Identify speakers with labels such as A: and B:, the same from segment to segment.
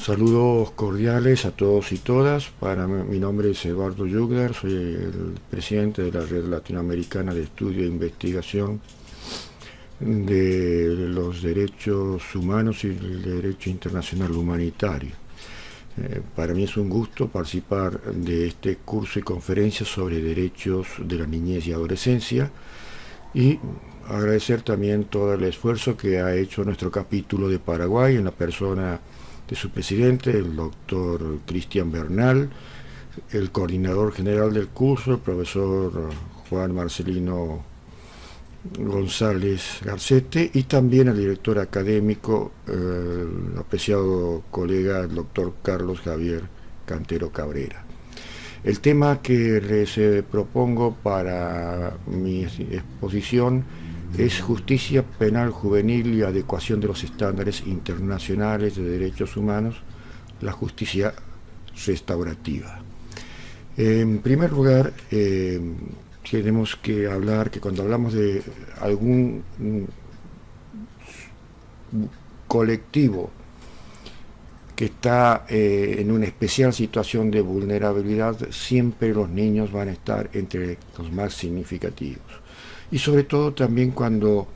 A: Saludos cordiales a todos y todas. Mi nombre es Eduardo Juglar, soy el presidente de la Red Latinoamericana de Estudio e Investigación de los Derechos Humanos y el Derecho Internacional Humanitario. Para mí es un gusto participar de este curso y conferencia sobre derechos de la niñez y adolescencia y agradecer también todo el esfuerzo que ha hecho nuestro capítulo de Paraguay en la persona de su presidente, el doctor Cristian Bernal, el coordinador general del curso, el profesor Juan Marcelino González Garcete, y también el director académico, el apreciado colega, el doctor Carlos Javier Cantero Cabrera. El tema que les propongo para mi exposición es justicia penal juvenil y adecuación de los estándares internacionales de derechos humanos, la justicia restaurativa. En primer lugar, tenemos que hablar que cuando hablamos de algún colectivo que está en una especial situación de vulnerabilidad, siempre los niños van a estar entre los más significativos. Y sobre todo también cuando,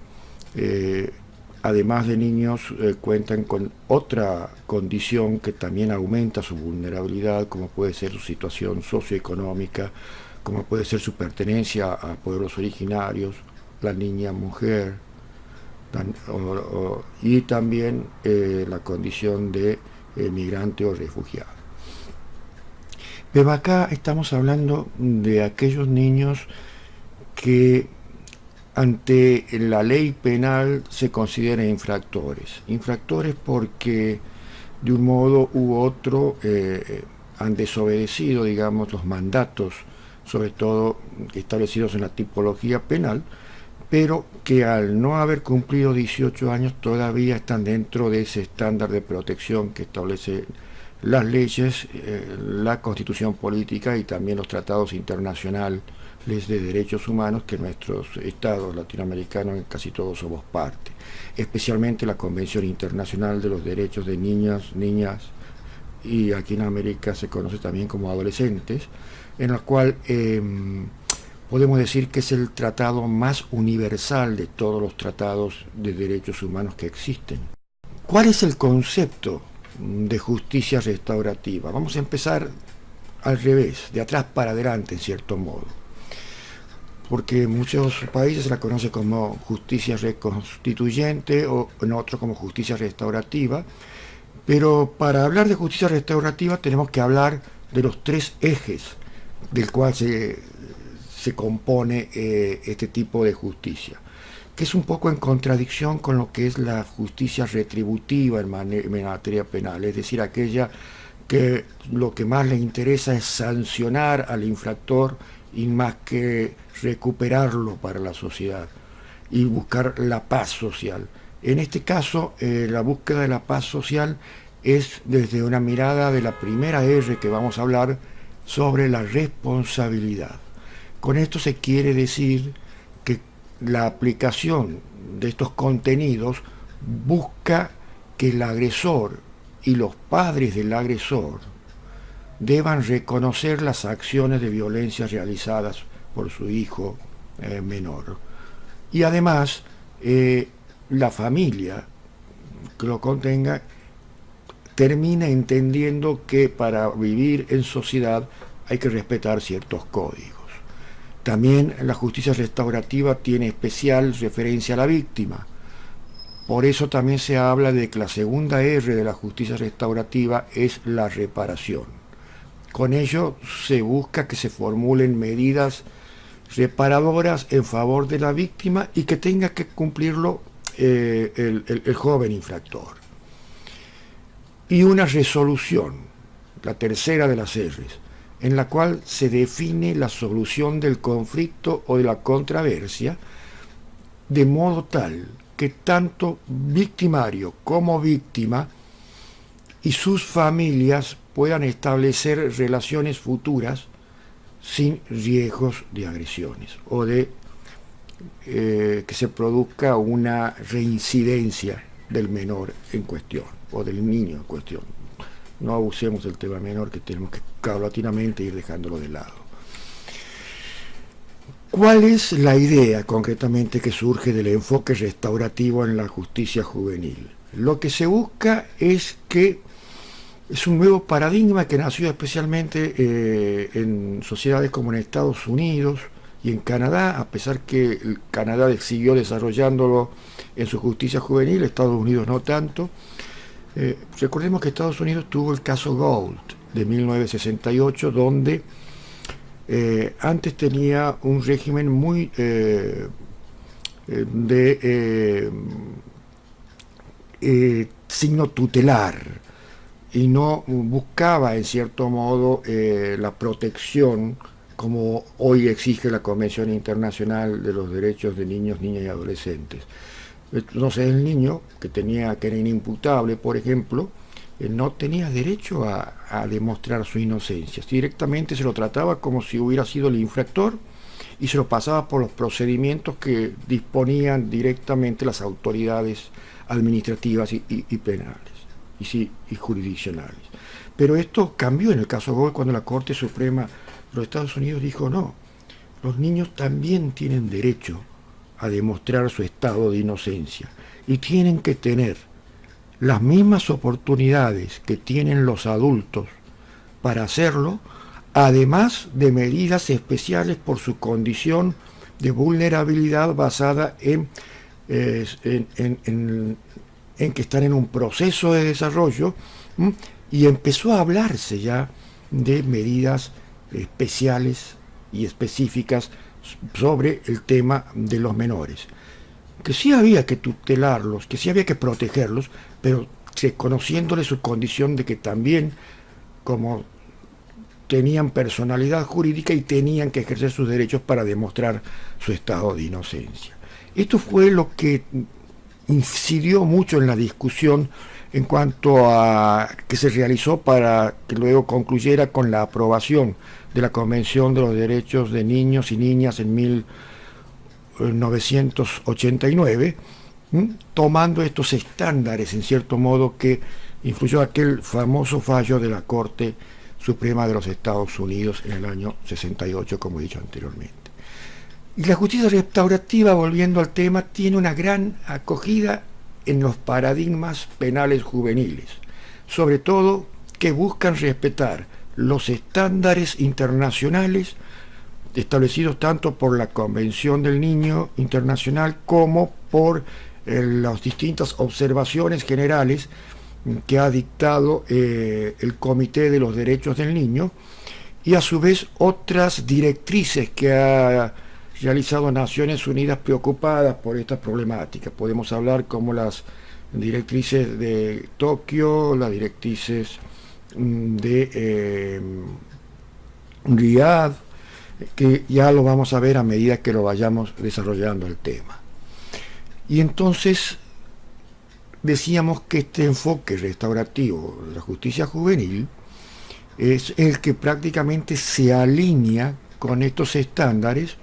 A: además de niños, cuentan con otra condición que también aumenta su vulnerabilidad, como puede ser su situación socioeconómica, como puede ser su pertenencia a pueblos originarios, la niña mujer, y también la condición de migrante o refugiado. Pero acá estamos hablando de aquellos niños que ante la ley penal se consideran infractores. Infractores porque de un modo u otro han desobedecido, digamos, los mandatos, sobre todo establecidos en la tipología penal, pero que al no haber cumplido 18 años todavía están dentro de ese estándar de protección que establece las leyes, la constitución política y también los tratados internacionales de derechos humanos que nuestros estados latinoamericanos casi todos somos parte, especialmente la Convención Internacional de los Derechos de Niñas, y aquí en América se conoce también como adolescentes, en la cual podemos decir que es el tratado más universal de todos los tratados de derechos humanos que existen. ¿Cuál es el concepto de justicia restaurativa? Vamos a empezar al revés, de atrás para adelante en cierto modo, porque en muchos países se la conoce como justicia reconstituyente o en otros como justicia restaurativa, pero para hablar de justicia restaurativa tenemos que hablar de los tres ejes del cual se compone este tipo de justicia, que es un poco en contradicción con lo que es la justicia retributiva en materia penal, es decir, aquella que lo que más le interesa es sancionar al infractor y más que recuperarlo para la sociedad y buscar la paz social. En este caso, la búsqueda de la paz social es desde una mirada de la primera R que vamos a hablar sobre la responsabilidad. Con esto se quiere decir que la aplicación de estos contenidos busca que el agresor y los padres del agresor deban reconocer las acciones de violencia realizadas por su hijo menor. Y además, la familia que lo contenga termina entendiendo que para vivir en sociedad hay que respetar ciertos códigos. También la justicia restaurativa tiene especial referencia a la víctima. Por eso también se habla de que la segunda R de la justicia restaurativa es la reparación. Con ello se busca que se formulen medidas reparadoras en favor de la víctima y que tenga que cumplirlo el joven infractor. Y una resolución, la tercera de las R's, en la cual se define la solución del conflicto o de la controversia de modo tal que tanto victimario como víctima y sus familias puedan establecer relaciones futuras sin riesgos de agresiones o de que se produzca una reincidencia del menor en cuestión o del niño en cuestión. no abusemos del tema menor, que tenemos que paulatinamente ir dejándolo de lado. ¿Cuál es la idea concretamente que surge del enfoque restaurativo en la justicia juvenil? Lo que se busca es que es un nuevo paradigma que nació especialmente en sociedades como en Estados Unidos y en Canadá, a pesar que el Canadá siguió desarrollándolo en su justicia juvenil, Estados Unidos no tanto. Recordemos que Estados Unidos tuvo el caso Gold de 1968, donde antes tenía un régimen muy signo tutelar, y no buscaba en cierto modo la protección como hoy exige la Convención Internacional de los Derechos de Niños, Niñas y Adolescentes. Entonces el niño que era inimputable, por ejemplo, no tenía derecho a demostrar su inocencia. Directamente se lo trataba como si hubiera sido el infractor y se lo pasaba por los procedimientos que disponían directamente las autoridades administrativas y penales y jurisdiccionales. Pero esto cambió en el caso Gold cuando la Corte Suprema de los Estados Unidos dijo no, los niños también tienen derecho a demostrar su estado de inocencia y tienen que tener las mismas oportunidades que tienen los adultos para hacerlo, además de medidas especiales por su condición de vulnerabilidad basada en que están en un proceso de desarrollo, y empezó a hablarse ya de medidas especiales y específicas sobre el tema de los menores, que sí había que tutelarlos, que sí había que protegerlos, pero reconociéndole su condición de que también, como tenían personalidad jurídica y tenían que ejercer sus derechos para demostrar su estado de inocencia. Esto fue lo que incidió mucho en la discusión en cuanto a que se realizó para que luego concluyera con la aprobación de la Convención de los Derechos de Niños y Niñas en 1989, tomando estos estándares en cierto modo que influyó aquel famoso fallo de la Corte Suprema de los Estados Unidos en el año 68, como he dicho anteriormente. Y la justicia restaurativa, volviendo al tema, tiene una gran acogida en los paradigmas penales juveniles, sobre todo que buscan respetar los estándares internacionales establecidos tanto por la Convención del Niño Internacional como por las distintas observaciones generales que ha dictado el Comité de los Derechos del Niño, y a su vez otras directrices que ha realizado Naciones Unidas preocupadas por esta problemática. Podemos hablar como las directrices de Tokio, las directrices de Riyadh, que ya lo vamos a ver a medida que lo vayamos desarrollando el tema. Y entonces decíamos que este enfoque restaurativo de la justicia juvenil es el que prácticamente se alinea con estos estándares,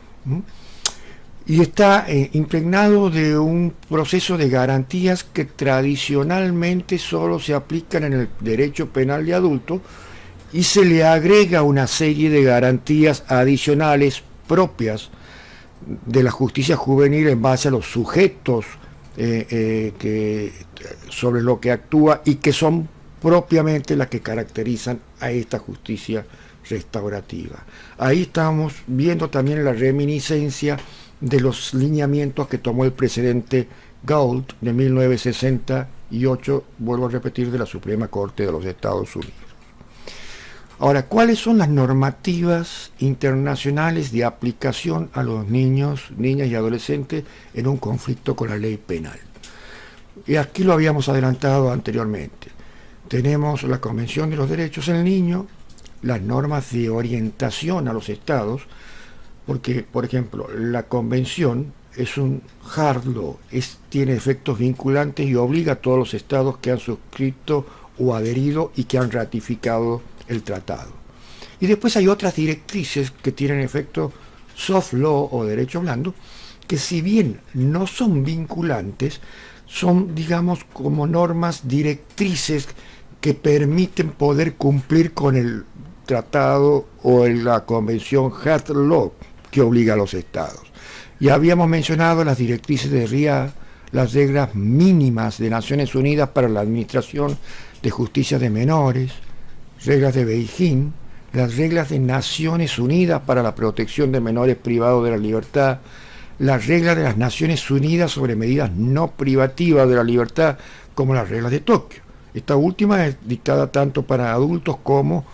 A: y está impregnado de un proceso de garantías que tradicionalmente solo se aplican en el derecho penal de adulto, y se le agrega una serie de garantías adicionales propias de la justicia juvenil en base a los sujetos sobre lo que actúa, y que son propiamente las que caracterizan a esta justicia restaurativa. Ahí estamos viendo también la reminiscencia de los lineamientos que tomó el precedente Gold de 1968, vuelvo a repetir, de la Suprema Corte de los Estados Unidos. Ahora, ¿cuáles son las normativas internacionales de aplicación a los niños, niñas y adolescentes en un conflicto con la ley penal? Y aquí lo habíamos adelantado anteriormente. Tenemos la Convención de los Derechos del Niño, las normas de orientación a los estados, porque, por ejemplo, la Convención es un hard law, tiene efectos vinculantes y obliga a todos los estados que han suscrito o adherido y que han ratificado el tratado. Y después hay otras directrices que tienen efecto soft law o derecho blando, que si bien no son vinculantes, son, digamos, como normas directrices que permiten poder cumplir con el tratado o la convención Hart-Law que obliga a los estados. Ya habíamos mencionado las directrices de Riad, las reglas mínimas de Naciones Unidas para la administración de justicia de menores, reglas de Beijing, las reglas de Naciones Unidas para la protección de menores privados de la libertad, las reglas de las Naciones Unidas sobre medidas no privativas de la libertad, como las reglas de Tokio. Esta última es dictada tanto para adultos como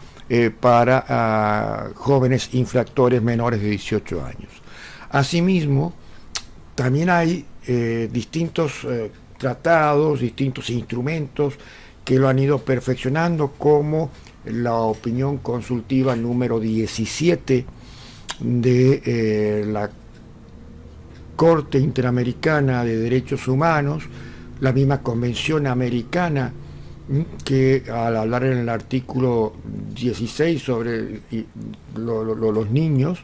A: para jóvenes infractores menores de 18 años. Asimismo, también hay distintos tratados, distintos instrumentos que lo han ido perfeccionando, como la opinión consultiva número 17 de la Corte Interamericana de Derechos Humanos, la misma Convención Americana, que al hablar en el artículo 16 sobre los niños,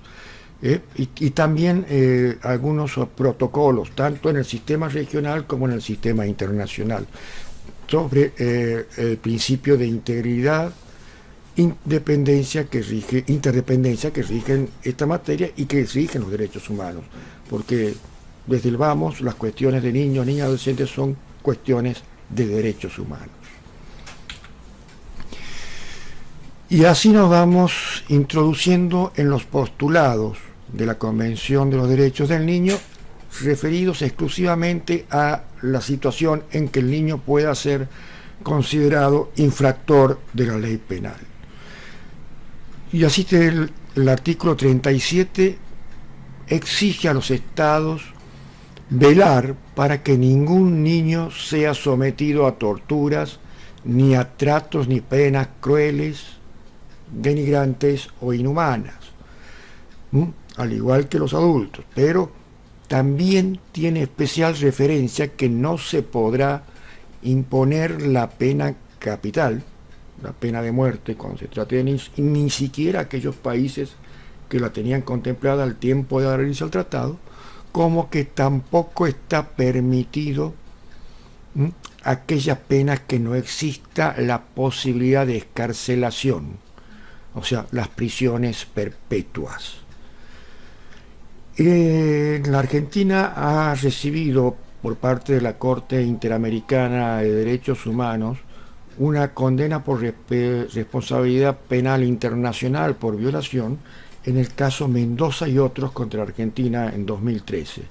A: y también algunos protocolos, tanto en el sistema regional como en el sistema internacional, sobre el principio de integridad, interdependencia que rigen esta materia y que rigen los derechos humanos, porque desde el vamos las cuestiones de niños, niñas, adolescentes son cuestiones de derechos humanos. Y así nos vamos introduciendo en los postulados de la Convención de los Derechos del Niño, referidos exclusivamente a la situación en que el niño pueda ser considerado infractor de la ley penal. Y así el artículo 37 exige a los estados velar para que ningún niño sea sometido a torturas, ni a tratos ni penas crueles, denigrantes o inhumanas, al igual que los adultos, pero también tiene especial referencia que no se podrá imponer la pena capital, la pena de muerte, cuando se trate de ni siquiera aquellos países que la tenían contemplada al tiempo de dar inicio al tratado, como que tampoco está permitido aquellas penas que no exista la posibilidad de excarcelación, o sea, las prisiones perpetuas. La Argentina ha recibido por parte de la Corte Interamericana de Derechos Humanos una condena por responsabilidad penal internacional por violación en el caso Mendoza y otros contra Argentina en 2013.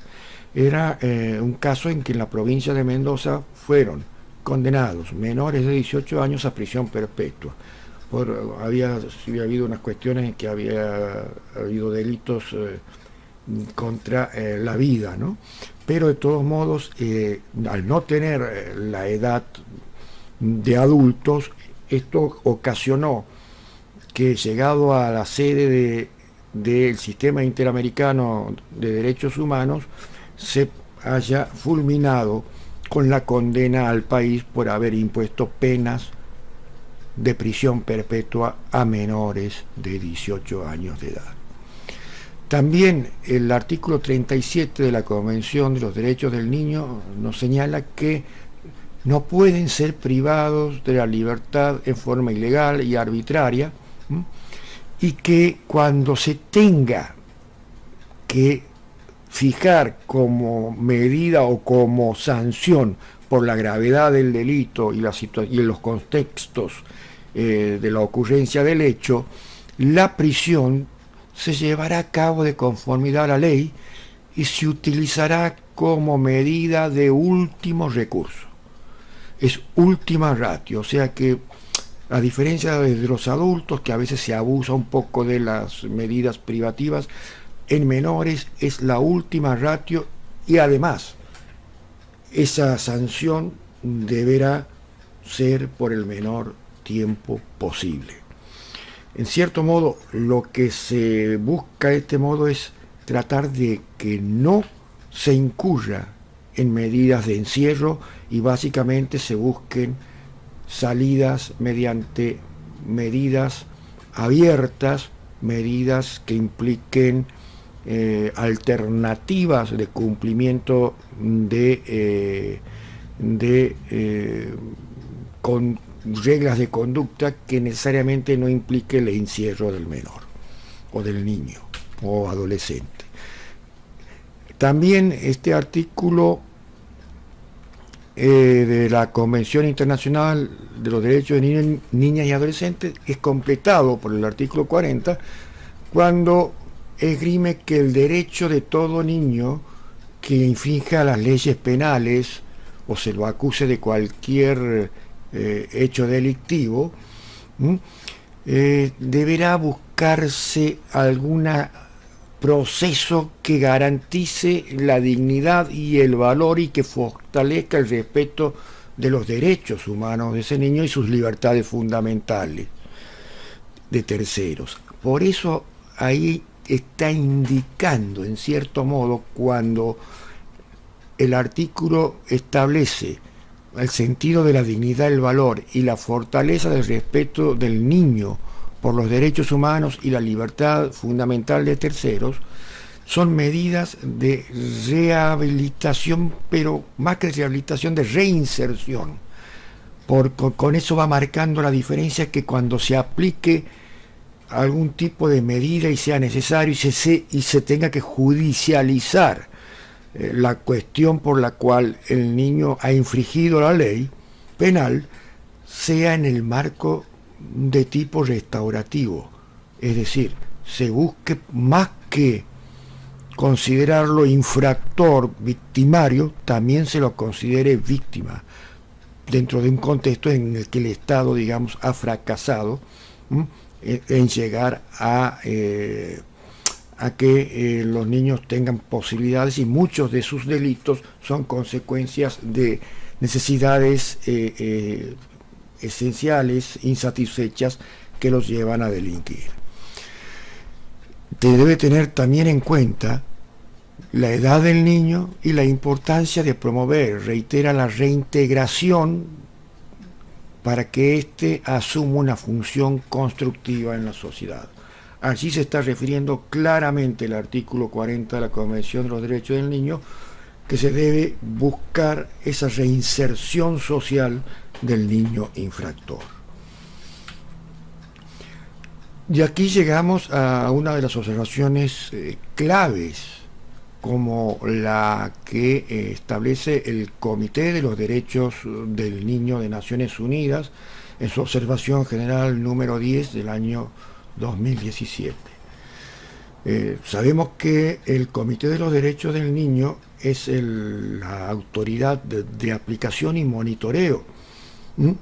A: Era un caso en que en la provincia de Mendoza fueron condenados menores de 18 años a prisión perpetua. Había habido unas cuestiones en que había habido delitos contra la vida, ¿no? Pero de todos modos, al no tener la edad de adultos, esto ocasionó que, llegado a la sede del Sistema Interamericano de Derechos Humanos, se haya fulminado con la condena al país por haber impuesto penas de prisión perpetua a menores de 18 años de edad. También el artículo 37 de la Convención de los Derechos del Niño nos señala que no pueden ser privados de la libertad en forma ilegal y arbitraria, y que cuando se tenga que fijar como medida o como sanción por la gravedad del delito y en los contextos de la ocurrencia del hecho, la prisión se llevará a cabo de conformidad a la ley y se utilizará como medida de último recurso. Es última ratio, o sea que, a diferencia de los adultos, que a veces se abusa un poco de las medidas privativas, en menores es la última ratio, y además esa sanción deberá ser por el menor tiempo posible. En cierto modo, lo que se busca de este modo es tratar de que no se incurra en medidas de encierro, y básicamente se busquen salidas mediante medidas abiertas, medidas que impliquen alternativas de cumplimiento reglas de conducta que necesariamente no implique el encierro del menor o del niño o adolescente. También este artículo de la Convención Internacional de los Derechos de Niñas y Adolescentes es completado por el artículo 40 cuando esgrime que el derecho de todo niño que infrinja las leyes penales o se lo acuse de cualquier hecho delictivo, deberá buscarse algún proceso que garantice la dignidad y el valor y que fortalezca el respeto de los derechos humanos de ese niño y sus libertades fundamentales de terceros. Por eso ahí está indicando, en cierto modo, cuando el artículo establece el sentido de la dignidad, el valor y la fortaleza del respeto del niño por los derechos humanos y la libertad fundamental de terceros, son medidas de rehabilitación, pero más que rehabilitación, de reinserción. Con eso va marcando la diferencia, que cuando se aplique algún tipo de medida y sea necesario y se tenga que judicializar la cuestión por la cual el niño ha infringido la ley penal, sea en el marco de tipo restaurativo, es decir, se busque más que considerarlo infractor victimario, también se lo considere víctima dentro de un contexto en el que el Estado, digamos, ha fracasado en llegar a que los niños tengan posibilidades, y muchos de sus delitos son consecuencias de necesidades esenciales, insatisfechas, que los llevan a delinquir. Se debe tener también en cuenta la edad del niño y la importancia de promover, reitera, la reintegración para que éste asuma una función constructiva en la sociedad. Allí se está refiriendo claramente el artículo 40 de la Convención de los Derechos del Niño, que se debe buscar esa reinserción social del niño infractor. Y aquí llegamos a una de las observaciones claves, como la que establece el Comité de los Derechos del Niño de Naciones Unidas en su observación general número 10 del año 2017. Sabemos que el Comité de los Derechos del Niño es la autoridad de aplicación y monitoreo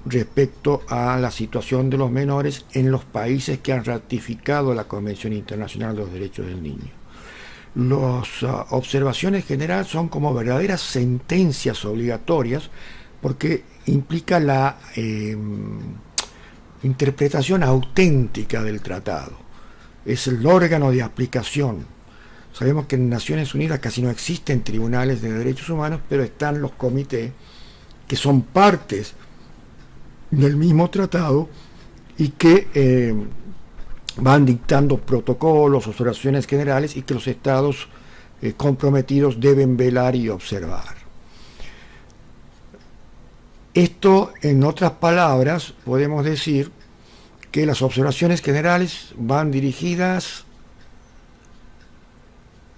A: respecto a la situación de los menores en los países que han ratificado la Convención Internacional de los Derechos del Niño. Las observaciones generales son como verdaderas sentencias obligatorias, porque implica la interpretación auténtica del tratado. Es el órgano de aplicación. Sabemos que en Naciones Unidas casi no existen tribunales de derechos humanos, pero están los comités, que son partes del mismo tratado y que van dictando protocolos, observaciones generales, y que los estados comprometidos deben velar y observar. Esto, en otras palabras, podemos decir que las observaciones generales van dirigidas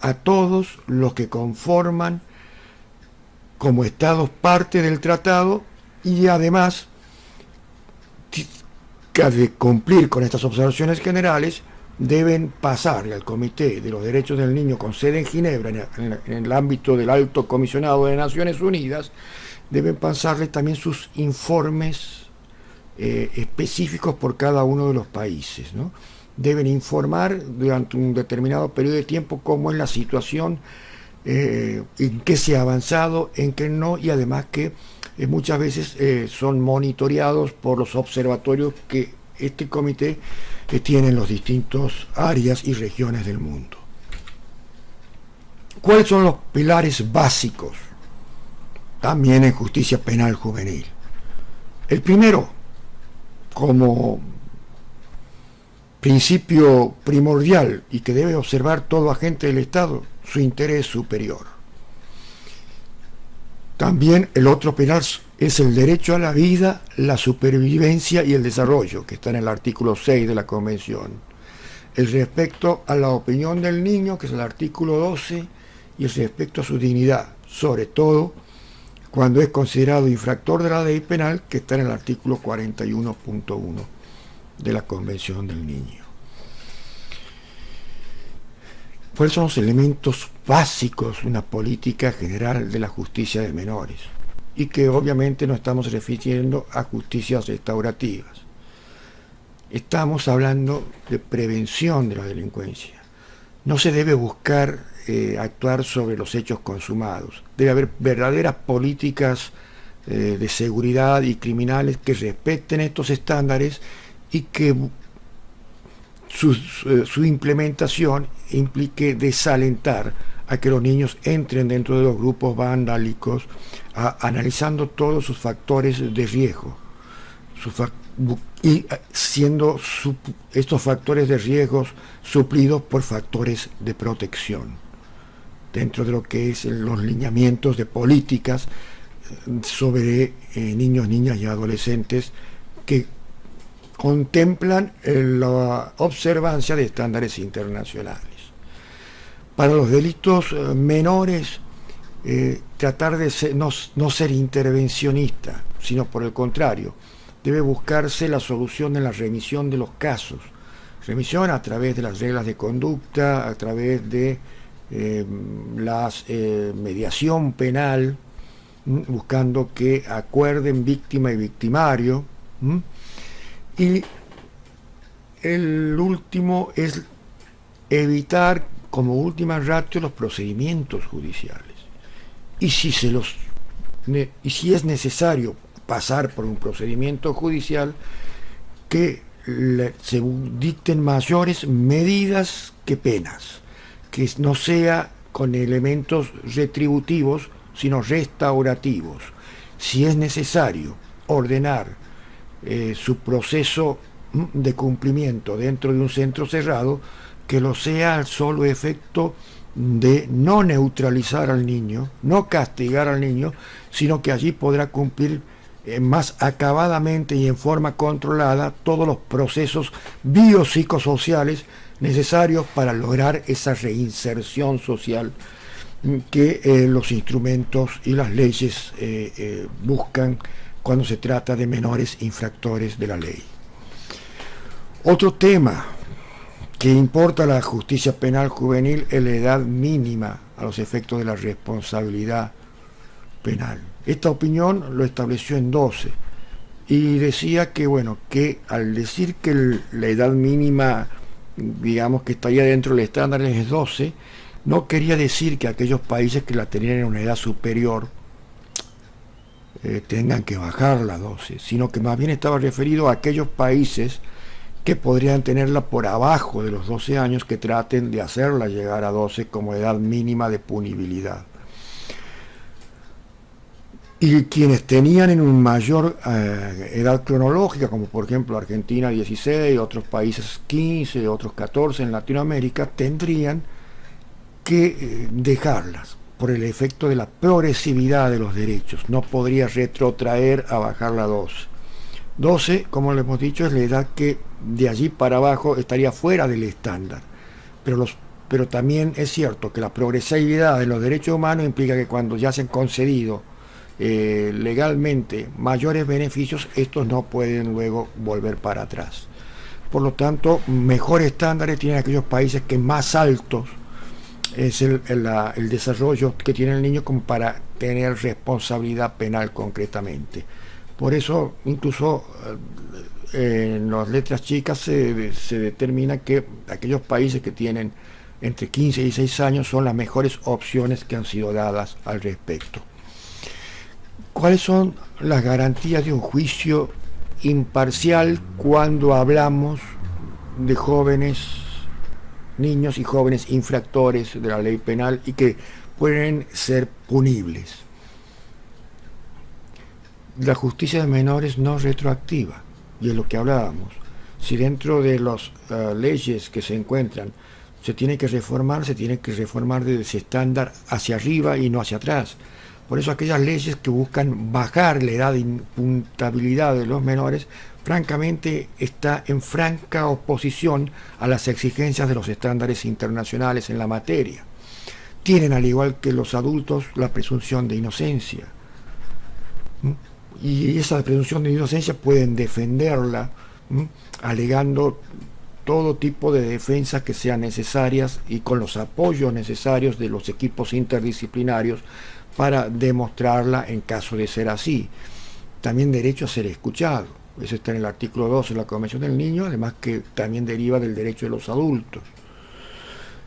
A: a todos los que conforman como estados parte del tratado, y además que de cumplir con estas observaciones generales deben pasar al Comité de los Derechos del Niño con sede en Ginebra, en el ámbito del Alto Comisionado de Naciones Unidas, deben pasarle también sus informes específicos por cada uno de los países, ¿no? Deben informar durante un determinado periodo de tiempo cómo es la situación, en qué se ha avanzado, en qué no, y además que muchas veces son monitoreados por los observatorios que este comité tiene en las distintas áreas y regiones del mundo. ¿Cuáles son los pilares básicos también en justicia penal juvenil? El primero, como principio primordial y que debe observar todo agente del Estado, su interés superior. También el otro penal es el derecho a la vida, la supervivencia y el desarrollo, que está en el artículo 6 de la Convención. El respecto a la opinión del niño, que es el artículo 12, y el respecto a su dignidad, sobre todo cuando es considerado infractor de la ley penal, que está en el artículo 41.1 de la Convención del Niño. ¿Cuáles son los elementos básicos de una política general de la justicia de menores? Y que obviamente no estamos refiriendo a justicias restaurativas. Estamos hablando de prevención de la delincuencia. No se debe buscar actuar sobre los hechos consumados. Debe haber verdaderas políticas de seguridad y criminales que respeten estos estándares y que su implementación implique desalentar a que los niños entren dentro de los grupos vandálicos, analizando todos sus factores de riesgo y siendo estos factores de riesgo suplidos por factores de protección dentro de lo que es los lineamientos de políticas sobre niños, niñas y adolescentes que contemplan la observancia de estándares internacionales. Para los delitos menores, tratar de no ser intervencionista, sino por el contrario, debe buscarse la solución en la remisión de los casos. Remisión a través de las reglas de conducta, a través de la mediación penal, buscando que acuerden víctima y victimario. Y el último es evitar como última ratio los procedimientos judiciales. Y si es necesario pasar por un procedimiento judicial, que se dicten mayores medidas que penas, que no sea con elementos retributivos, sino restaurativos. Si es necesario ordenar su proceso de cumplimiento dentro de un centro cerrado, que lo sea al solo efecto de no neutralizar al niño, no castigar al niño, sino que allí podrá cumplir más acabadamente y en forma controlada todos los procesos biopsicosociales necesarios para lograr esa reinserción social que los instrumentos y las leyes buscan cuando se trata de menores infractores de la ley. Otro tema que importa a la justicia penal juvenil es la edad mínima a los efectos de la responsabilidad penal. Esta opinión lo estableció en 12 y decía que, bueno, que al decir que la edad mínima, digamos que estaría dentro del estándar es 12, no quería decir que aquellos países que la tenían en una edad superior tengan que bajarla a 12, sino que más bien estaba referido a aquellos países que podrían tenerla por abajo de los 12 años, que traten de hacerla llegar a 12 como edad mínima de punibilidad. Y quienes tenían en una mayor edad cronológica, como por ejemplo Argentina 16, otros países 15, otros 14 en Latinoamérica, tendrían que dejarlas por el efecto de la progresividad de los derechos. No podría retrotraer a bajarla a 12. 12, como le hemos dicho, es la edad que de allí para abajo estaría fuera del estándar. Pero también es cierto que la progresividad de los derechos humanos implica que cuando ya se han concedido legalmente mayores beneficios, estos no pueden luego volver para atrás. Por lo tanto, mejores estándares tienen aquellos países que más altos es el desarrollo que tiene el niño como para tener responsabilidad penal concretamente. Por eso, incluso en las letras chicas se determina que aquellos países que tienen entre 15 y 16 años son las mejores opciones que han sido dadas al respecto. ¿Cuáles son las garantías de un juicio imparcial cuando hablamos de jóvenes, niños y jóvenes infractores de la ley penal y que pueden ser punibles? La justicia de menores no retroactiva, y es lo que hablábamos. Si dentro de las leyes que se encuentran se tiene que reformar desde ese estándar hacia arriba y no hacia atrás. Por eso aquellas leyes que buscan bajar la edad de imputabilidad de los menores, francamente está en franca oposición a las exigencias de los estándares internacionales en la materia. Tienen, al igual que los adultos, la presunción de inocencia. Y esa presunción de inocencia pueden defenderla, alegando todo tipo de defensas que sean necesarias y con los apoyos necesarios de los equipos interdisciplinarios para demostrarla en caso de ser así. También derecho a ser escuchado. Eso está en el artículo 2 de la Convención del Niño, además que también deriva del derecho de los adultos.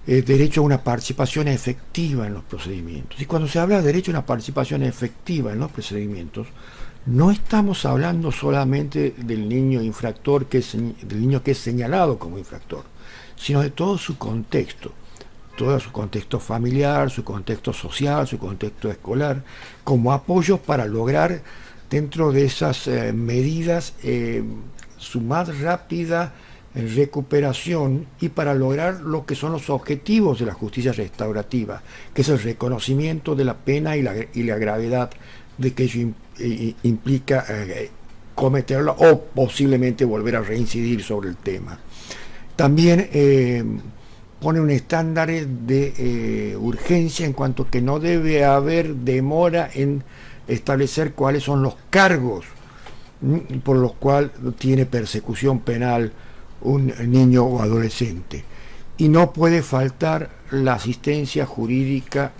A: Derecho a una participación efectiva en los procedimientos. Y cuando se habla de derecho a una participación efectiva en los procedimientos, no estamos hablando solamente del niño infractor, del niño que es señalado como infractor, sino de todo su contexto familiar, su contexto social, su contexto escolar, como apoyo para lograr dentro de esas medidas su más rápida recuperación y para lograr lo que son los objetivos de la justicia restaurativa, que es el reconocimiento de la pena y la gravedad de que ello implica cometerla o posiblemente volver a reincidir sobre el tema. También pone un estándar de urgencia en cuanto que no debe haber demora en establecer cuáles son los cargos por los cuales tiene persecución penal un niño o adolescente. Y no puede faltar la asistencia jurídica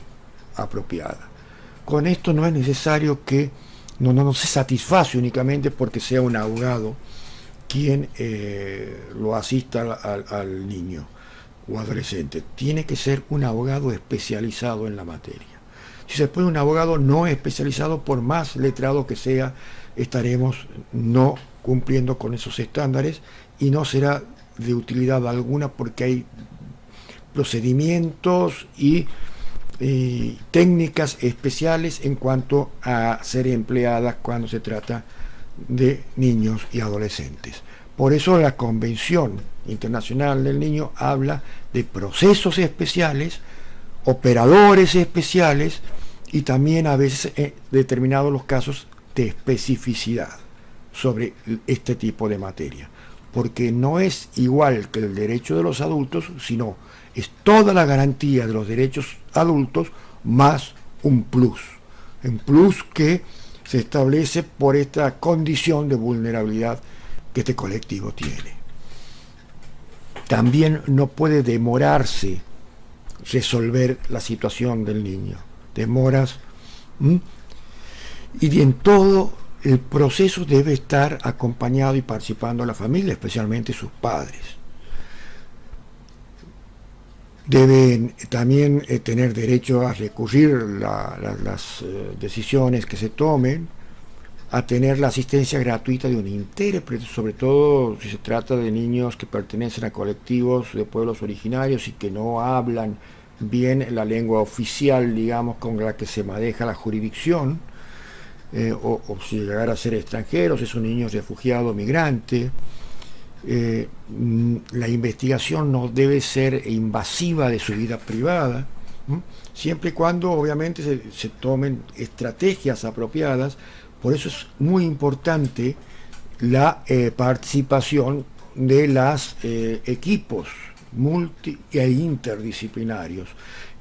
A: apropiada. Con esto no es necesario que no se satisface únicamente porque sea un abogado quien lo asista al niño o adolescente. Tiene que ser un abogado especializado en la materia. Si se pone un abogado no especializado, por más letrado que sea, estaremos no cumpliendo con esos estándares y no será de utilidad alguna porque hay procedimientos y técnicas especiales en cuanto a ser empleadas cuando se trata de niños y adolescentes. Por eso la Convención Internacional del Niño habla de procesos especiales, operadores especiales y también a veces en determinados los casos de especificidad sobre este tipo de materia, porque no es igual que el derecho de los adultos, sino es toda la garantía de los derechos adultos más un plus que se establece por esta condición de vulnerabilidad que este colectivo tiene. También no puede demorarse resolver la situación del niño. Demoras. Y en todo el proceso debe estar acompañado y participando la familia, especialmente sus padres. Deben también tener derecho a recurrir las decisiones que se tomen, a tener la asistencia gratuita de un intérprete, sobre todo si se trata de niños que pertenecen a colectivos de pueblos originarios y que no hablan bien la lengua oficial, digamos, con la que se maneja la jurisdicción, o si llegara a ser extranjeros, es un niño refugiado, migrante. La investigación no debe ser invasiva de su vida privada, siempre y cuando obviamente se tomen estrategias apropiadas. Por eso es muy importante la participación de los equipos multi e interdisciplinarios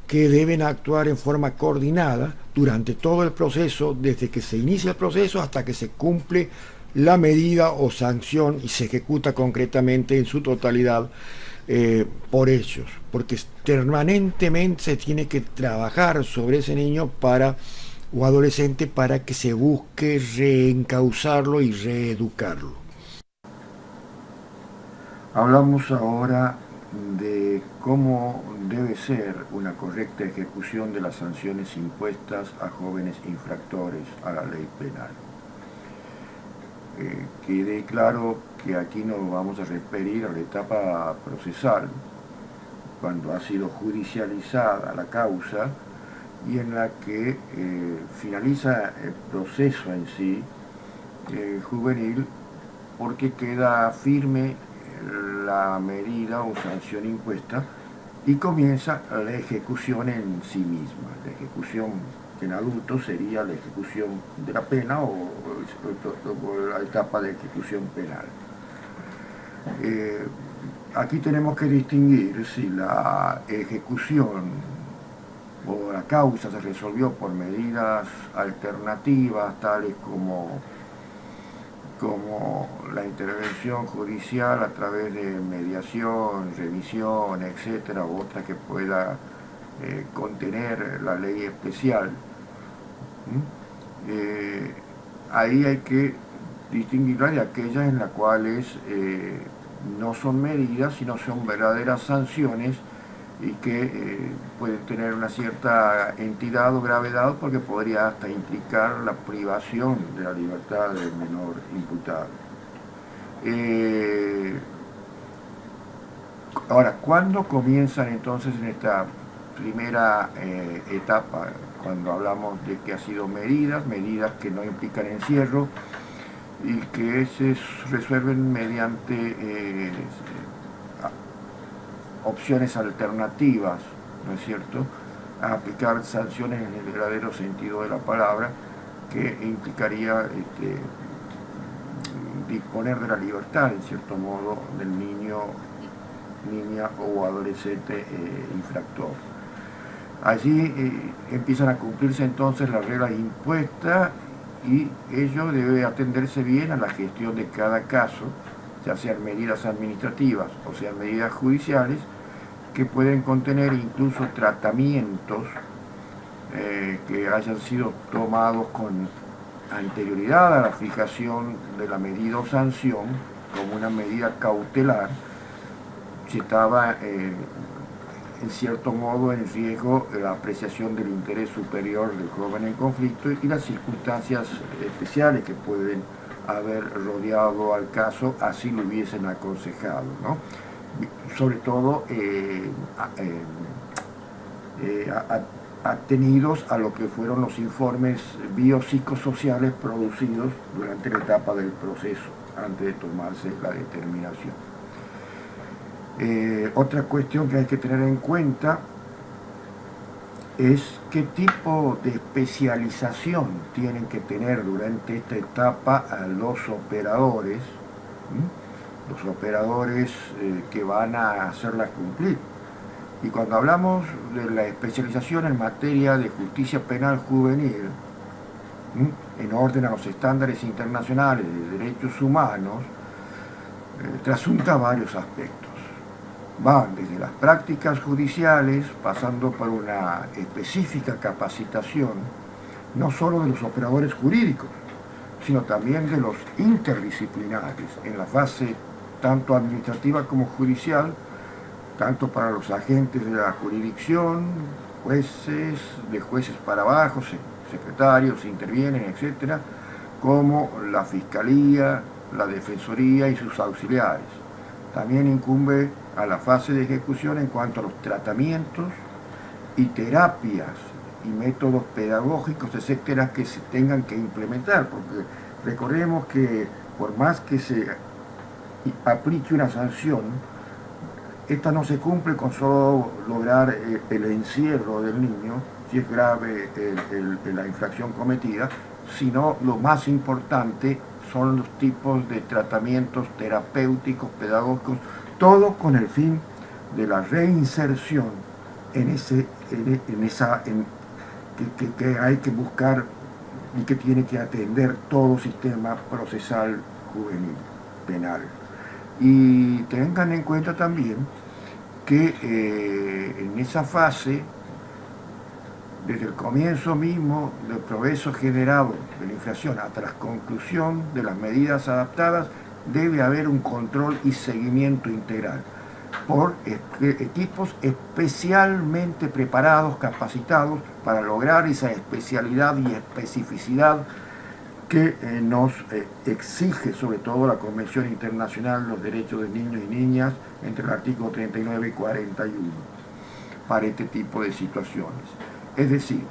A: que deben actuar en forma coordinada durante todo el proceso, desde que se inicia el proceso hasta que se cumple la medida o sanción y se ejecuta concretamente en su totalidad por ellos, porque permanentemente se tiene que trabajar sobre ese niño o adolescente para que se busque reencauzarlo y reeducarlo. Hablamos ahora de cómo debe ser una correcta ejecución de las sanciones impuestas a jóvenes infractores a la ley penal. Quede claro que aquí nos vamos a referir a la etapa procesal, cuando ha sido judicializada la causa y en la que finaliza el proceso en sí juvenil, porque queda firme la medida o sanción impuesta y comienza la ejecución en sí misma, la ejecución en adultos sería la ejecución de la pena o la etapa de ejecución penal. Aquí tenemos que distinguir si la ejecución o la causa se resolvió por medidas alternativas tales como la intervención judicial a través de mediación, revisión, etcétera, u otra que pueda contener la ley especial. Ahí hay que distinguirla de aquellas en las cuales no son medidas, sino son verdaderas sanciones y que pueden tener una cierta entidad o gravedad porque podría hasta implicar la privación de la libertad del menor imputado. Ahora, ¿cuándo comienzan entonces en esta primera etapa, cuando hablamos de que ha sido medidas que no implican encierro y que se resuelven mediante opciones alternativas, ¿no es cierto?, a aplicar sanciones en el verdadero sentido de la palabra, que implicaría disponer de la libertad, en cierto modo, del niño, niña o adolescente infractor. Allí empiezan a cumplirse entonces las reglas impuestas y ello debe atenderse bien a la gestión de cada caso, ya sean medidas administrativas o sean medidas judiciales, que pueden contener incluso tratamientos que hayan sido tomados con anterioridad a la fijación de la medida o sanción, como una medida cautelar, si estaba en cierto modo en riesgo la apreciación del interés superior del joven en conflicto y las circunstancias especiales que pueden haber rodeado al caso, así lo hubiesen aconsejado, ¿no? Sobre todo atenidos a lo que fueron los informes biopsicosociales producidos durante la etapa del proceso, antes de tomarse la determinación. Otra cuestión que hay que tener en cuenta es qué tipo de especialización tienen que tener durante esta etapa los operadores, que van a hacerla cumplir. Y cuando hablamos de la especialización en materia de justicia penal juvenil, en orden a los estándares internacionales de derechos humanos, trasunta varios aspectos. Van desde las prácticas judiciales, pasando por una específica capacitación, no solo de los operadores jurídicos, sino también de los interdisciplinares, en la fase tanto administrativa como judicial, tanto para los agentes de la jurisdicción, jueces, de jueces para abajo, secretarios, intervienen, etcétera, como la fiscalía, la defensoría y sus auxiliares. También incumbe a la fase de ejecución en cuanto a los tratamientos y terapias y métodos pedagógicos, etcétera, que se tengan que implementar, porque recordemos que por más que se aplique una sanción, esta no se cumple con solo lograr el encierro del niño, si es grave la infracción cometida, sino lo más importante son los tipos de tratamientos terapéuticos, pedagógicos, todo con el fin de la reinserción que hay que buscar y que tiene que atender todo sistema procesal juvenil, penal. Y tengan en cuenta también que en esa fase, desde el comienzo mismo del progreso generado de la infracción hasta la conclusión de las medidas adaptadas, debe haber un control y seguimiento integral por equipos especialmente preparados, capacitados para lograr esa especialidad y especificidad que nos exige sobre todo la Convención Internacional de los Derechos de Niños y Niñas entre el artículo 39 y 41 para este tipo de situaciones. Es decir,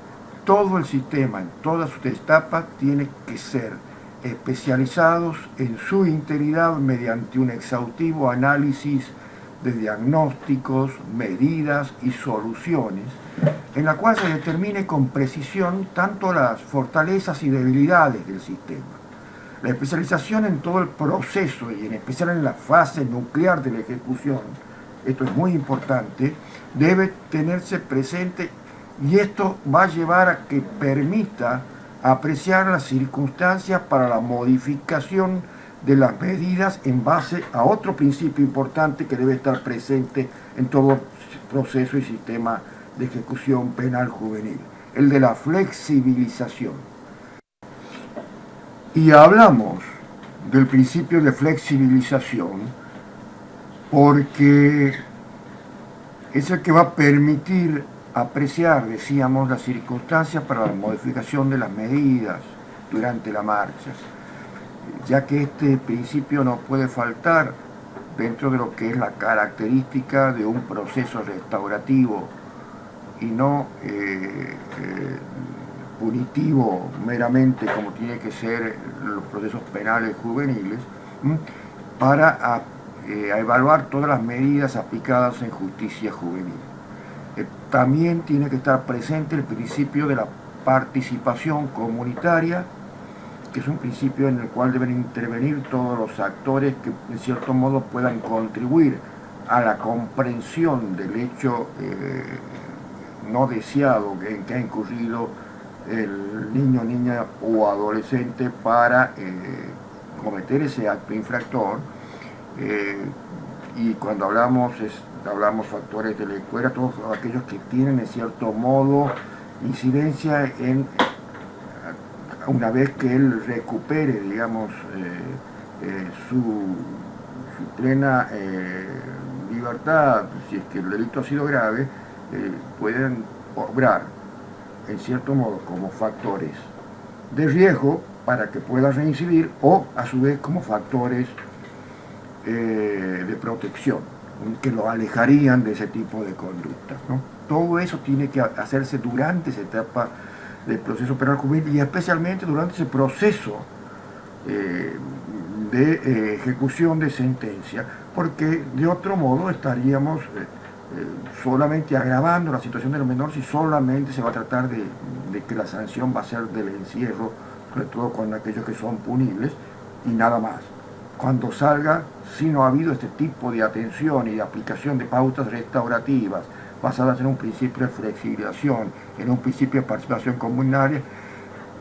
A: todo el sistema en todas sus etapas tiene que ser especializados en su integridad mediante un exhaustivo análisis de diagnósticos, medidas y soluciones, en la cual se determine con precisión tanto las fortalezas y debilidades del sistema. La especialización en todo el proceso y en especial en la fase nuclear de la ejecución, esto es muy importante, debe tenerse presente, y esto va a llevar a que permita apreciar las circunstancias para la modificación de las medidas en base a otro principio importante que debe estar presente en todo proceso y sistema de ejecución penal juvenil, el de la flexibilización. Y hablamos del principio de flexibilización porque es el que va a permitir apreciar, decíamos, las circunstancias para la modificación de las medidas durante la marcha, ya que este principio no puede faltar dentro de lo que es la característica de un proceso restaurativo y no punitivo meramente como tiene que ser los procesos penales juveniles, para evaluar todas las medidas aplicadas en justicia juvenil. También tiene que estar presente el principio de la participación comunitaria, que es un principio en el cual deben intervenir todos los actores que en cierto modo puedan contribuir a la comprensión del hecho no deseado en que ha incurrido el niño, niña o adolescente para cometer ese acto infractor. Y cuando hablamos factores de la escuela, todos aquellos que tienen en cierto modo incidencia en, una vez que él recupere, digamos, su plena libertad, si es que el delito ha sido grave, pueden obrar en cierto modo como factores de riesgo para que pueda reincidir, o a su vez como factores de protección que lo alejarían de ese tipo de conductas, ¿no? Todo eso tiene que hacerse durante esa etapa del proceso penal juvenil y especialmente durante ese proceso de ejecución de sentencia, porque de otro modo estaríamos solamente agravando la situación del menor si solamente se va a tratar de que la sanción va a ser del encierro, sobre todo con aquellos que son punibles, y nada más. Cuando salga, si no ha habido este tipo de atención y de aplicación de pautas restaurativas basadas en un principio de flexibilización, en un principio de participación comunitaria,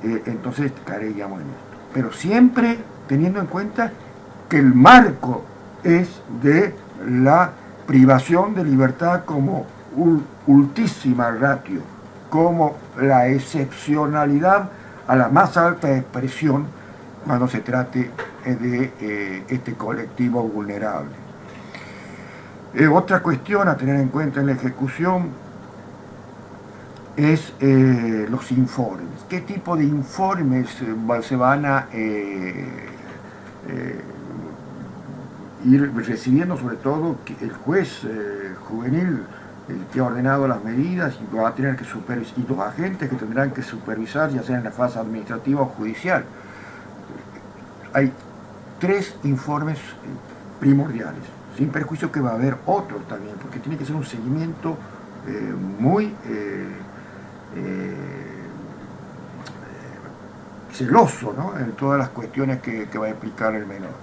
A: entonces caeríamos en esto. Pero siempre teniendo en cuenta que el marco es de la privación de libertad como ultísima ratio, como la excepcionalidad a la más alta expresión cuando se trate de este colectivo vulnerable. Otra cuestión a tener en cuenta en la ejecución es los informes. ¿Qué tipo de informes se van a ir recibiendo? Sobre todo el juez juvenil que ha ordenado las medidas y va a tener que supervisar, y los agentes que tendrán que supervisar, ya sea en la fase administrativa o judicial. Hay 3 informes primordiales, sin perjuicio que va a haber otros también, porque tiene que ser un seguimiento muy celoso, ¿no?, en todas las cuestiones que va a explicar el menor.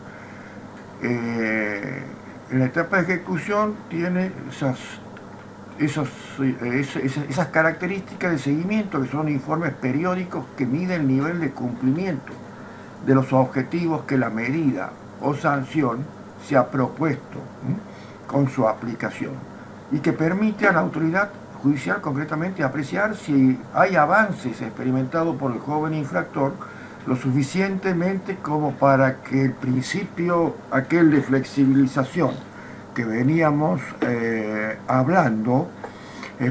A: En la etapa de ejecución tiene esas características de seguimiento, que son informes periódicos que miden el nivel de cumplimiento de los objetivos que la medida o sanción se ha propuesto con su aplicación, y que permite a la autoridad judicial concretamente apreciar si hay avances experimentados por el joven infractor lo suficientemente como para que el principio aquel de flexibilización que veníamos hablando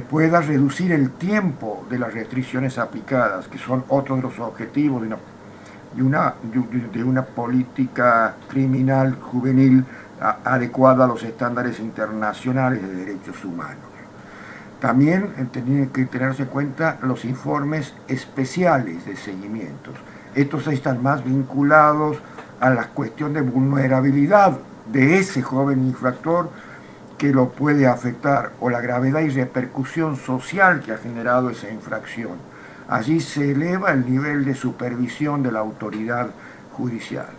A: pueda reducir el tiempo de las restricciones aplicadas, que son otros de los objetivos de una política criminal juvenil adecuada a los estándares internacionales de derechos humanos. También tienen que tenerse en cuenta los informes especiales de seguimientos. Estos están más vinculados a la cuestión de vulnerabilidad de ese joven infractor que lo puede afectar o la gravedad y repercusión social que ha generado esa infracción. Allí se eleva el nivel de supervisión de la autoridad judicial.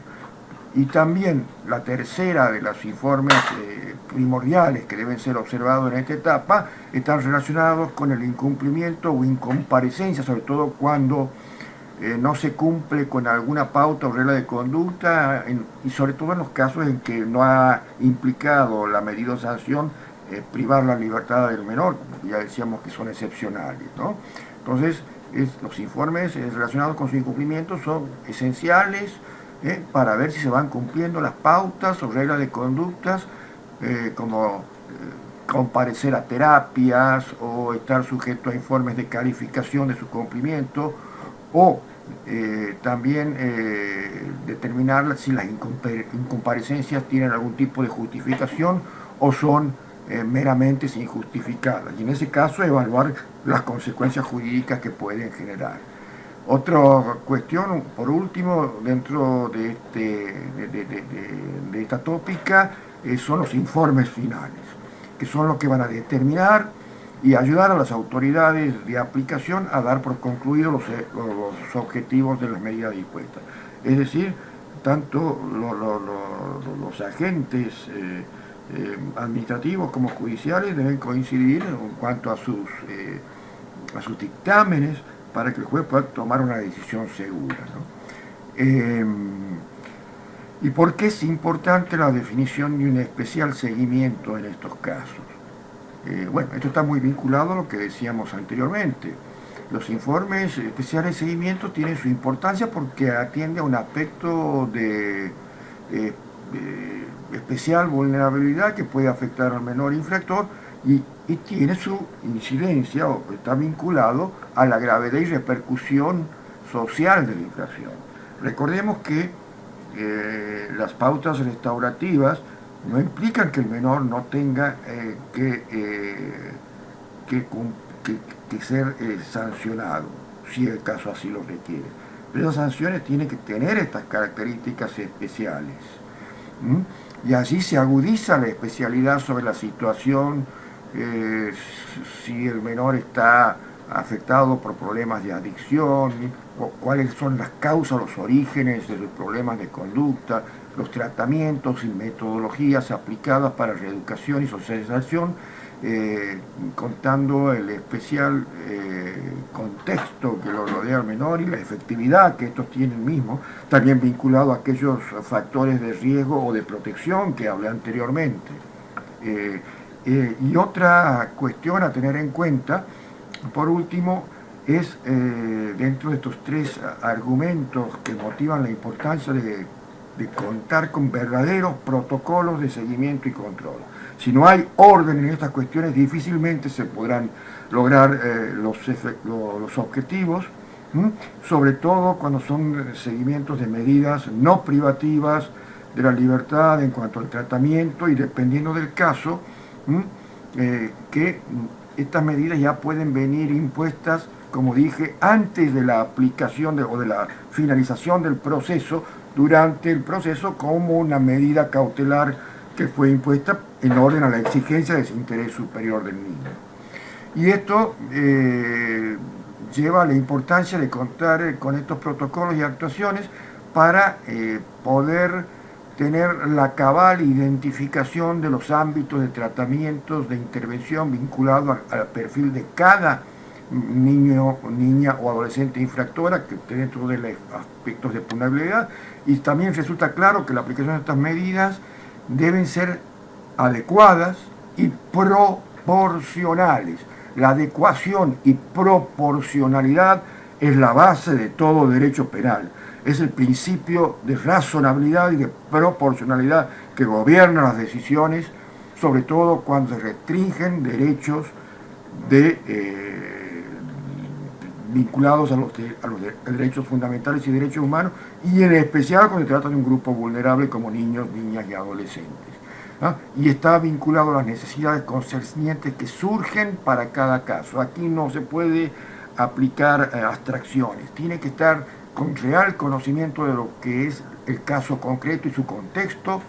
A: Y también la tercera de los informes primordiales que deben ser observados en esta etapa están relacionados con el incumplimiento o incomparecencia, sobre todo cuando no se cumple con alguna pauta o regla de conducta y sobre todo en los casos en que no ha implicado la medida o sanción privar la libertad del menor, ya decíamos que son excepcionales, ¿no? Entonces, los informes relacionados con su incumplimiento son esenciales para ver si se van cumpliendo las pautas o reglas de conductas, como comparecer a terapias o estar sujeto a informes de calificación de su cumplimiento, o también determinar si las incomparecencias tienen algún tipo de justificación o son meramente injustificadas. Y en ese caso evaluar las consecuencias jurídicas que pueden generar. Otra cuestión, por último, dentro de esta tópica, son los informes finales, que son los que van a determinar y ayudar a las autoridades de aplicación a dar por concluidos los objetivos de las medidas dispuestas. Es decir, tanto los agentes administrativos como judiciales deben coincidir en cuanto a sus dictámenes para que el juez pueda tomar una decisión segura, ¿no? ¿Y por qué es importante la definición de un especial seguimiento en estos casos? Bueno, esto está muy vinculado a lo que decíamos anteriormente. Los informes especiales de seguimiento tienen su importancia porque atiende a un aspecto de especial vulnerabilidad que puede afectar al menor infractor y tiene su incidencia o está vinculado a la gravedad y repercusión social de la infracción. Recordemos que las pautas restaurativas no implican que el menor no tenga que ser sancionado, si el caso así lo requiere. Pero esas sanciones tienen que tener estas características especiales. Y allí se agudiza la especialidad sobre la situación, si el menor está afectado por problemas de adicción, o cuáles son las causas, los orígenes de los problemas de conducta, los tratamientos y metodologías aplicadas para reeducación y socialización, contando el especial contexto que lo rodea al menor y la efectividad que estos tienen mismos, también vinculado a aquellos factores de riesgo o de protección que hablé anteriormente. Y otra cuestión a tener en cuenta, por último, es dentro de estos tres argumentos que motivan la importancia de contar con verdaderos protocolos de seguimiento y control. Si no hay orden en estas cuestiones, difícilmente se podrán lograr los objetivos, sobre todo cuando son seguimientos de medidas no privativas de la libertad en cuanto al tratamiento y dependiendo del caso, que estas medidas ya pueden venir impuestas, como dije, antes de la aplicación o de la finalización del proceso, durante el proceso, como una medida cautelar que fue impuesta en orden a la exigencia de ese interés superior del niño. Y esto lleva a la importancia de contar con estos protocolos y actuaciones para poder tener la cabal identificación de los ámbitos de tratamientos, de intervención vinculado al perfil de cada niño, niña o adolescente infractora que esté dentro de los aspectos de vulnerabilidad. Y también resulta claro que la aplicación de estas medidas deben ser adecuadas y proporcionales. La adecuación y proporcionalidad es la base de todo derecho penal. Es el principio de razonabilidad y de proporcionalidad que gobierna las decisiones, sobre todo cuando se restringen derechos vinculados a los derechos fundamentales y derechos humanos, y en especial cuando se trata de un grupo vulnerable como niños, niñas y adolescentes. Y está vinculado a las necesidades concernientes que surgen para cada caso. Aquí no se puede aplicar abstracciones, tiene que estar con real conocimiento de lo que es el caso concreto y su contexto,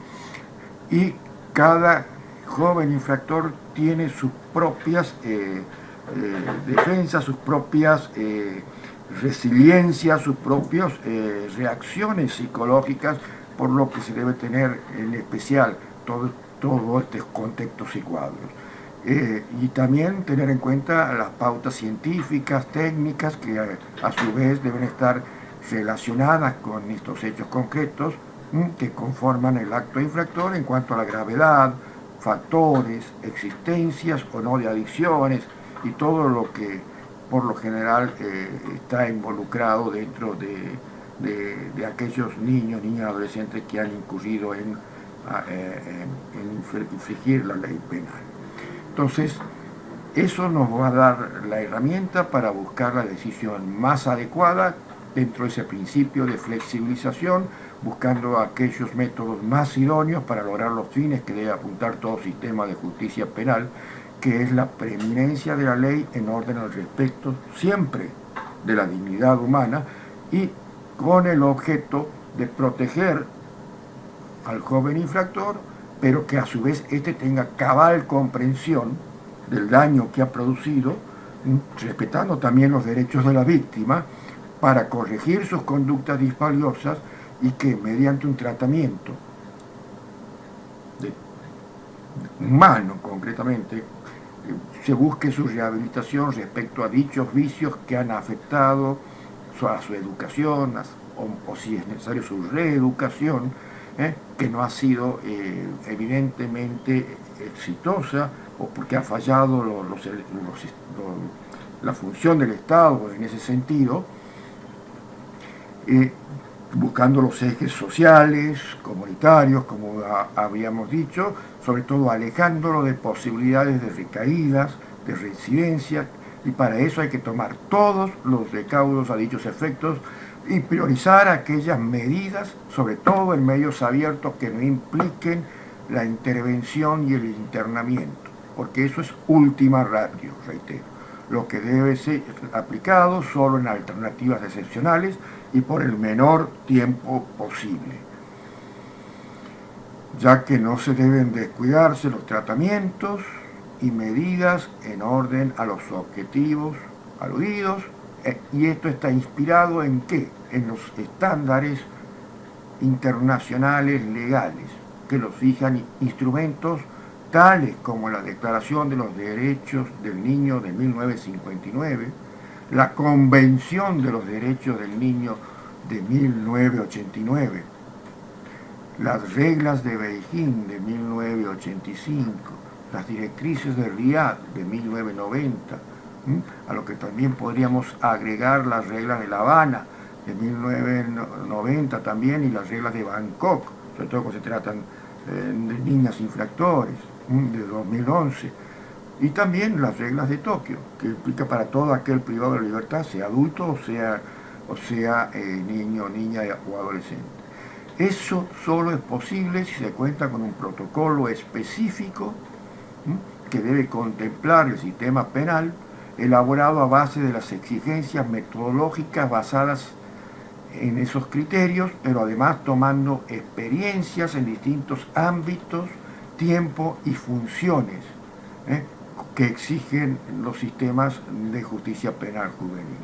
A: y cada joven infractor tiene sus propias defensas, sus propias resiliencias, sus propias reacciones psicológicas, por lo que se debe tener en especial todo estos contextos y cuadros. Y también tener en cuenta las pautas científicas, técnicas, que a su vez deben estar relacionadas con estos hechos concretos que conforman el acto infractor en cuanto a la gravedad, factores, existencias o no de adicciones y todo lo que por lo general está involucrado dentro de aquellos niños, niñas, adolescentes que han incurrido en infringir la ley penal. Entonces, eso nos va a dar la herramienta para buscar la decisión más adecuada dentro de ese principio de flexibilización, buscando aquellos métodos más idóneos para lograr los fines que debe apuntar todo sistema de justicia penal, que es la preeminencia de la ley en orden al respeto siempre de la dignidad humana y con el objeto de proteger al joven infractor, pero que a su vez éste tenga cabal comprensión del daño que ha producido, respetando también los derechos de la víctima, para corregir sus conductas disvaliosas y que mediante un tratamiento humano concretamente se busque su rehabilitación respecto a dichos vicios que han afectado a su educación o si es necesario su reeducación, que no ha sido evidentemente exitosa o porque ha fallado la función del Estado en ese sentido, buscando los ejes sociales, comunitarios, como habíamos dicho, sobre todo alejándolo de posibilidades de recaídas, de reincidencia, y para eso hay que tomar todos los recaudos a dichos efectos y priorizar aquellas medidas, sobre todo en medios abiertos, que no impliquen la intervención y el internamiento, porque eso es última ratio, reitero. Lo que debe ser aplicado solo en alternativas excepcionales y por el menor tiempo posible, ya que no se deben descuidarse los tratamientos y medidas en orden a los objetivos aludidos, y esto está inspirado ¿en qué? En los estándares internacionales legales, que los fijan instrumentos tales como la Declaración de los Derechos del Niño de 1959, la Convención de los Derechos del Niño de 1989, las reglas de Beijing de 1985, las directrices de Riad de 1990, a lo que también podríamos agregar las reglas de La Habana de 1990 también y las reglas de Bangkok, sobre todo cuando se tratan de niñas infractores, de 2011, y también las reglas de Tokio, que implica para todo aquel privado de libertad, sea adulto o sea niño, niña o adolescente. Eso solo es posible si se cuenta con un protocolo específico que debe contemplar el sistema penal, elaborado a base de las exigencias metodológicas basadas en esos criterios, pero además tomando experiencias en distintos ámbitos, tiempo y funciones que exigen los sistemas de justicia penal juvenil.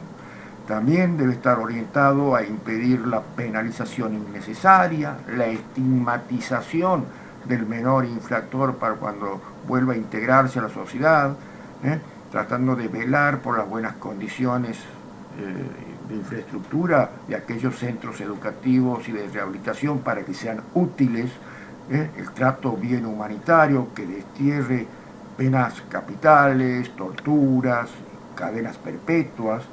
A: También debe estar orientado a impedir la penalización innecesaria, la estigmatización del menor infractor para cuando vuelva a integrarse a la sociedad, tratando de velar por las buenas condiciones de infraestructura de aquellos centros educativos y de rehabilitación para que sean útiles, el trato bien humanitario que destierre penas capitales, torturas, cadenas perpetuas,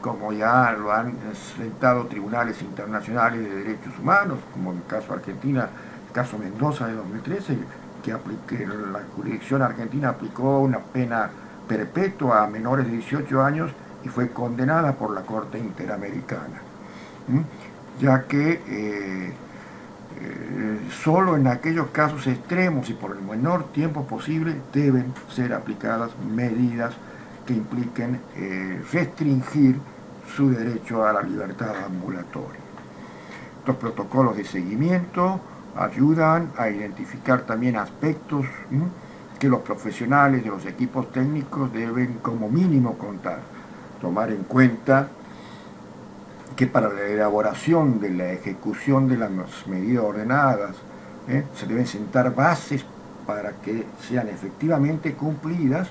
A: como ya lo han sentado tribunales internacionales de derechos humanos, como en el caso Argentina, el caso Mendoza de 2013, que la jurisdicción argentina aplicó una pena perpetua a menores de 18 años y fue condenada por la Corte Interamericana, ya que solo en aquellos casos extremos y por el menor tiempo posible deben ser aplicadas medidas que impliquen restringir su derecho a la libertad ambulatoria. Estos protocolos de seguimiento ayudan a identificar también aspectos que los profesionales de los equipos técnicos deben como mínimo tomar en cuenta que para la elaboración de la ejecución de las medidas ordenadas se deben sentar bases para que sean efectivamente cumplidas,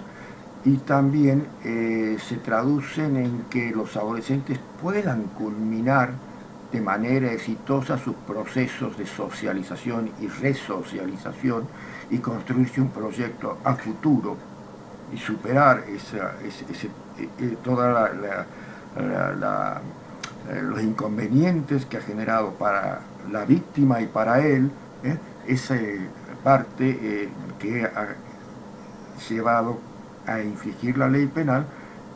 A: y también se traducen en que los adolescentes puedan culminar de manera exitosa sus procesos de socialización y resocialización y construirse un proyecto a futuro y superar toda los inconvenientes que ha generado para la víctima y para él esa parte que ha llevado a infligir la ley penal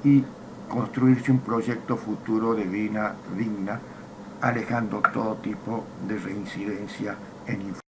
A: y construirse un proyecto futuro de vida digna, alejando todo tipo de reincidencia en infracciones.